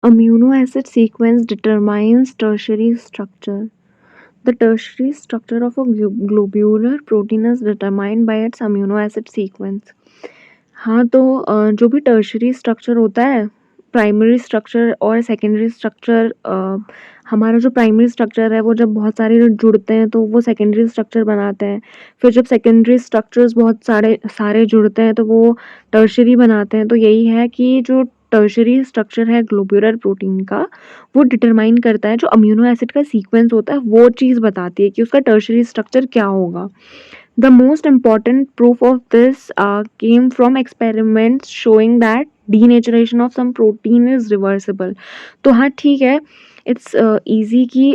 Amino acid sequence determines tertiary structure. The tertiary structure of a globular protein is determined by its amino acid sequence. हाँ, तो जो भी tertiary structure होता है, primary structure और secondary structure, हमारा जो प्राइमरी स्ट्रक्चर है वो जब बहुत सारे जुड़ते हैं तो वो सेकेंडरी स्ट्रक्चर बनाते हैं। फिर जब सेकेंडरी स्ट्रक्चर्स बहुत सारे सारे जुड़ते हैं तो वो टर्शियरी बनाते हैं। तो यही है कि जो टर्शियरी स्ट्रक्चर है ग्लोब्यूलर प्रोटीन का, वो डिटरमाइन करता है, जो अमीनो एसिड का सीक्वेंस होता है वो चीज़ बताती है कि उसका टर्शियरी स्ट्रक्चर क्या होगा। The most important proof of this came from experiments showing that denaturation of some protein is reversible. तो हाँ ठीक है, इट्स ईजी कि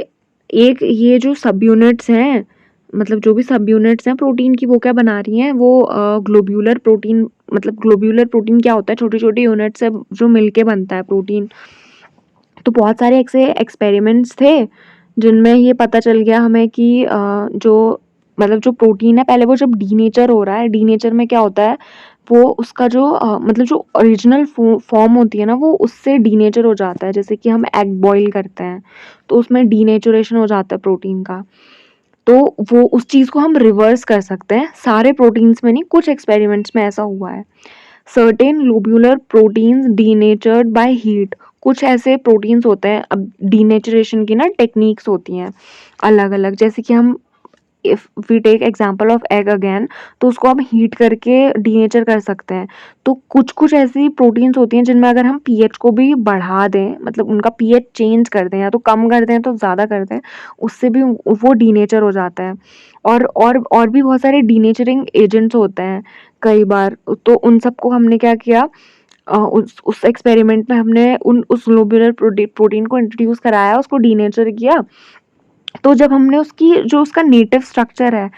एक ये जो सब यूनिट्स हैं, मतलब जो भी सब यूनिट्स हैं प्रोटीन की, वो क्या बना रही हैं, वो ग्लोब्यूलर प्रोटीन, मतलब ग्लोब्यूलर प्रोटीन क्या होता है, छोटी छोटी यूनिट्स है जो मिलके बनता है प्रोटीन। तो बहुत सारे ऐसे एक्सपेरिमेंट्स थे जिनमें ये पता चल गया हमें कि जो मतलब जो प्रोटीन है, पहले वो जब डीनेचर हो रहा है, डीनेचर में क्या होता है, वो उसका जो मतलब जो ओरिजिनल फॉर्म होती है ना, वो उससे डीनेचर हो जाता है। जैसे कि हम एग बॉईल करते हैं तो उसमें डीनेचुरेशन हो जाता है प्रोटीन का। तो वो उस चीज़ को हम रिवर्स कर सकते हैं, सारे प्रोटीन्स में नहीं, कुछ एक्सपेरिमेंट्स में ऐसा हुआ है। Certain lobular proteins denatured by heat. कुछ ऐसे प्रोटीन्स होते हैं, अब डीनेचरेशन की ना टेक्निक्स होती हैं अलग अलग, जैसे कि हम if we take example of egg again, तो उसको हम हीट करके डीनेचर कर सकते हैं। तो कुछ कुछ ऐसी प्रोटीन्स होती हैं जिनमें अगर हम पीएच को भी बढ़ा दें, मतलब उनका पीएच चेंज कर दें, या तो कम कर दें तो ज़्यादा कर दें, उससे भी वो डीनेचर हो जाता है। और भी बहुत सारे डीनेचरिंग एजेंट्स होते हैं कई बार। तो उन सबको हमने क्या किया, उस एक्सपेरिमेंट में हमने उस ग्लोब्यूलर प्रोटीन को इंट्रोड्यूस कराया, उसको डीनेचर किया। तो जब हमने उसकी जो उसका नेटिव स्ट्रक्चर है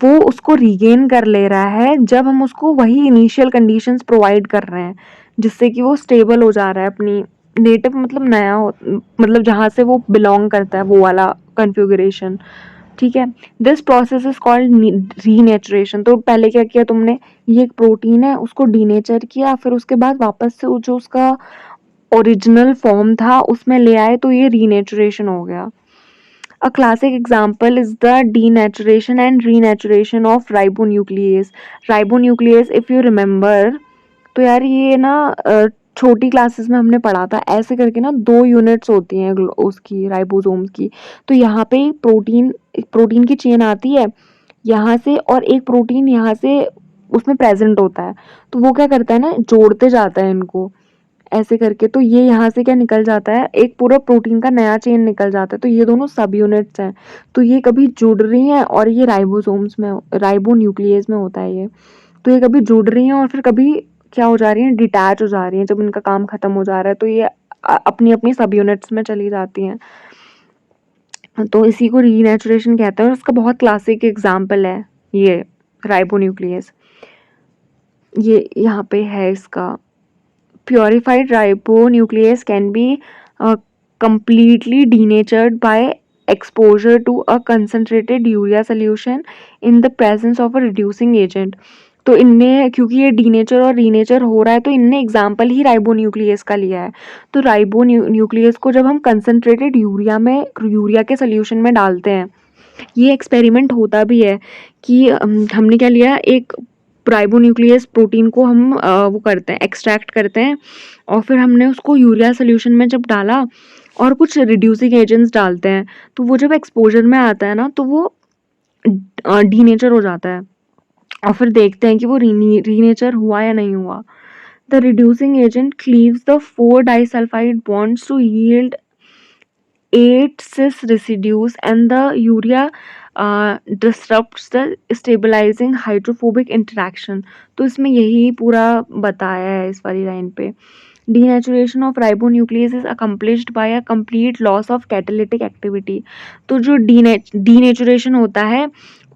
वो उसको रीगेन कर ले रहा है, जब हम उसको वही इनिशियल कंडीशंस प्रोवाइड कर रहे हैं जिससे कि वो स्टेबल हो जा रहा है अपनी नेटिव, मतलब नया हो, मतलब जहाँ से वो बिलोंग करता है वो वाला कन्फिगरेशन। ठीक है, this process is called renaturation. तो पहले क्या किया तुमने, ये एक प्रोटीन है उसको डीनेचर किया, फिर उसके बाद वापस से वो जो उसका ओरिजिनल फॉर्म था उसमें ले आए, तो ये रीनेचुरेशन हो गया। A classic example is the denaturation and renaturation of ribonuclease. Ribonuclease, if you remember, तो यार ये ना छोटी क्लासेस में हमने पढ़ा था, ऐसे करके ना 2 यूनिट्स होती हैं उसकी राइबोसोम्स की। तो यहाँ पे प्रोटीन की चेन आती है यहाँ से, और एक प्रोटीन यहाँ से उसमें प्रेजेंट होता है। तो वो क्या करता है ना, जोड़ते जाता है इनको ऐसे करके। तो ये यहाँ से क्या निकल जाता है, एक पूरा प्रोटीन का नया चेन निकल जाता है। तो ये दोनों सब यूनिट्स हैं, तो ये कभी जुड़ रही हैं, और ये राइबोसोम्स में, राइबो न्यूक्लियस में होता है ये। तो ये कभी जुड़ रही हैं और फिर कभी क्या हो जा रही हैं, डिटैच हो जा रही हैं। जब इनका काम खत्म हो जा रहा है तो ये अपनी अपनी सब यूनिट्स में चली जाती हैं। तो इसी को रीनेचुरेशन कहते हैं, और उसका बहुत क्लासिक एग्जाम्पल है ये राइबोन्यूक्लियस। ये यहाँ पे है इसका। Purified ribonuclease can be completely denatured by exposure to a concentrated urea solution in the presence of a reducing agent. तो इनने, क्योंकि ये डीनेचर और रीनेचर हो रहा है, तो इनने एग्जाम्पल ही राइबोन्यूक्लियस का लिया है। तो राइबोन्यूक्लियस को जब हम कंसनट्रेटेड यूरिया के सोल्यूशन में डालते हैं, ये एक्सपेरिमेंट होता भी है कि हमने क्या लिया, एक राइबोन्यूक्लियस प्रोटीन को हम वो करते हैं, एक्सट्रैक्ट करते हैं, और फिर हमने उसको यूरिया सोल्यूशन में जब डाला और कुछ रिड्यूसिंग एजेंट्स डालते हैं, तो वो जब एक्सपोजर में आता है ना, तो वो डीनेचर हो जाता है। और फिर देखते हैं कि वो रीनेचर हुआ या नहीं हुआ। The reducing agent cleaves the 4 disulphide bonds to yield 8 cis residues, and the urea disrupts the stabilizing hydrophobic interaction. तो इसमें यही पूरा बताया है इस वाली लाइन पे। Denaturation of ribonuclease is accomplished by a complete loss of catalytic activity. तो जो denaturation होता है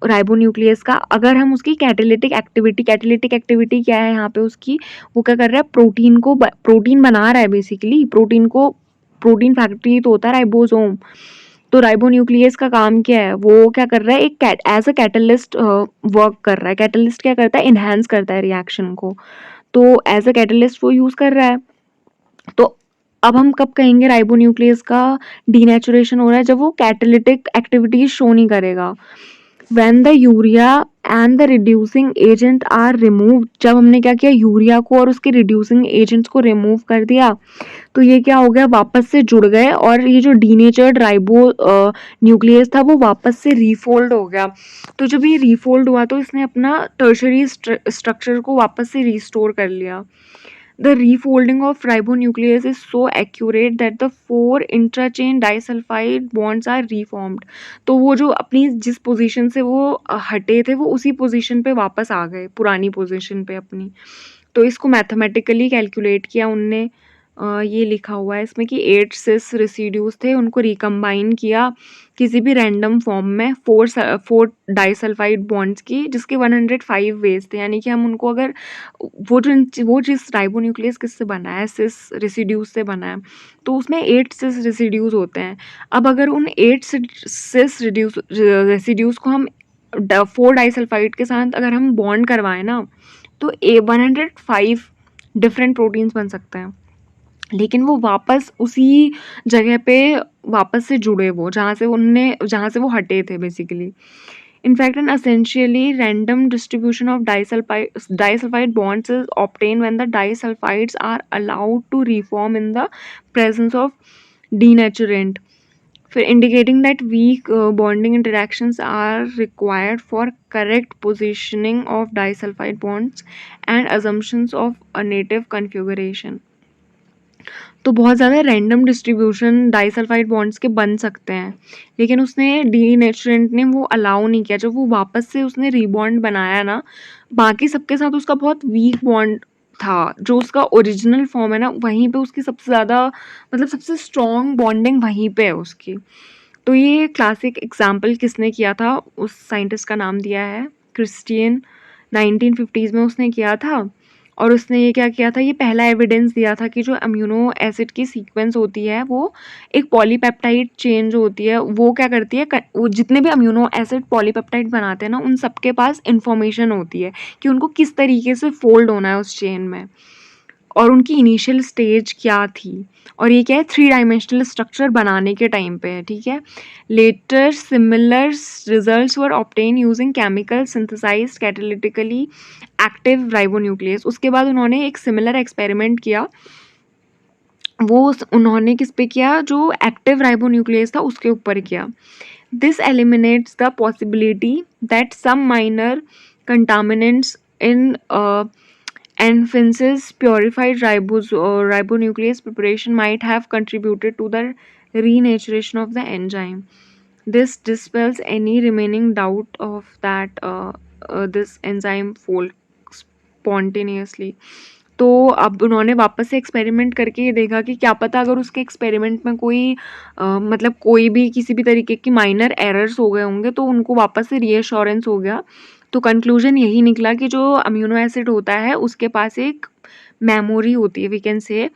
राइबोन्यूक्लियस का, अगर हम उसकी कैटालिटिक एक्टिविटी क्या है यहाँ पे उसकी, वो क्या कर रहा है, प्रोटीन बना रहा है, बेसिकली प्रोटीन फैक्ट्री तो होता है राइबोसोम। तो राइबोन्यूक्लियस का काम क्या है, वो क्या कर रहा है, एक एज अ कैटलिस्ट वर्क कर रहा है। कैटलिस्ट क्या करता है, इन्हांस करता है रिएक्शन को। तो एज अ कैटलिस्ट वो यूज कर रहा है। तो अब हम कब कहेंगे राइबोन्यूक्लियस का डीनेचुरेशन हो रहा है, जब वो कैटालिटिक एक्टिविटीज शो नहीं करेगा। When the urea and the reducing agent are removed, जब हमने क्या किया, यूरिया को और उसके रिड्यूसिंग एजेंट्स को रिमूव कर दिया, तो ये क्या हो गया, वापस से जुड़ गए और ये जो डीनेचर्ड राइबो न्यूक्लियस था वो वापस से रीफोल्ड हो गया। तो जब ये रीफोल्ड हुआ तो इसने अपना टर्शरी स्ट्रक्चर को वापस से रिस्टोर कर लिया। The refolding of ribonuclease is so accurate that the 4 intra-chain disulfide bonds are reformed. तो वो जो अपनी जिस पोजीशन से वो हटे थे वो उसी पोजीशन पे वापस आ गए, पुरानी पोजीशन पे अपनी। तो इसको मैथमेटिकली कैलकुलेट किया उनने। ये लिखा हुआ है इसमें कि 8 सिस रेसिड्यूज थे, उनको रिकम्बाइन किया किसी भी रैंडम फॉर्म में 4 डाइसल्फाइड बॉन्ड्स की, जिसके 105 वेज थे। यानी कि हम उनको अगर वो जिस राइबोन्यूक्लियस किससे बना है, सिस रेसिड्यूज से बना है, तो उसमें 8 सिस रेसिड्यूज होते हैं। अब अगर उन 8 सिस रेसिड्यूज को हम 4 डाइसल्फाइड के साथ अगर हम बॉन्ड करवाएं ना, तो 105 डिफरेंट प्रोटीन्स बन सकते हैं। लेकिन वो वापस उसी जगह पे वापस से जुड़े, वो जहाँ से वो हटे थे basically. In fact, an essentially random distribution of disulfide bonds is obtained when the disulfides are allowed to reform in the presence of denaturant, indicating that weak bonding interactions are required for correct positioning of disulfide bonds and assumptions of a native configuration. तो बहुत ज़्यादा random distribution disulphide bonds के बन सकते हैं, लेकिन उसने डीनेचुरेंट ने वो अलाउ नहीं किया। जब वो वापस से उसने रीबॉन्ड बनाया ना, बाकी सबके साथ उसका बहुत वीक बॉन्ड था। जो उसका ओरिजिनल फॉर्म है ना, वहीं पे उसकी सबसे ज़्यादा मतलब सबसे स्ट्रॉन्ग बॉन्डिंग वहीं पे है उसकी। तो ये क्लासिक एग्जाम्पल किसने किया था, उस साइंटिस्ट का नाम दिया है क्रिस्टियन, 1950s में उसने किया था। और उसने ये क्या किया था, ये पहला एविडेंस दिया था कि जो अम्यूनो एसिड की सीक्वेंस होती है वो एक पॉलीपेप्टाइड चेन जो होती है वो क्या करती है, वो जितने भी अम्यूनो एसिड पॉलीपेप्टाइड बनाते हैं ना, उन सबके पास इंफॉर्मेशन होती है कि उनको किस तरीके से फोल्ड होना है उस चेन में, और उनकी इनिशियल स्टेज क्या थी। और ये क्या है, 3 डायमेंशनल स्ट्रक्चर बनाने के टाइम पे है, ठीक है। Later similar results were obtained using chemical synthesized catalytically active ribonuclease. उसके बाद उन्होंने एक सिमिलर एक्सपेरिमेंट किया, उन्होंने किस पे किया, जो एक्टिव राइबोन्यूक्लियस था उसके ऊपर किया। This eliminates the possibility that some minor contaminants in Anfince's purified ribonuclease preparation might have contributed to the renaturation of the enzyme. This dispels any remaining doubt of that this enzyme folds spontaneously. तो अब उन्होंने वापस से experiment करके ये देखा कि क्या पता अगर उसके एक्सपेरिमेंट में कोई मतलब कोई भी किसी भी तरीके की माइनर एरर्स हो गए होंगे, तो उनको वापस से रीअश्योरेंस हो गया। तो कंक्लूजन यही निकला कि जो अम्यूनो एसिड होता है उसके पास एक मेमोरी होती है, वी कैन से,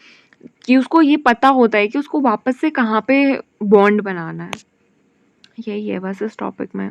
कि उसको ये पता होता है कि उसको वापस से कहाँ पे बॉन्ड बनाना है। यही है बस इस टॉपिक में।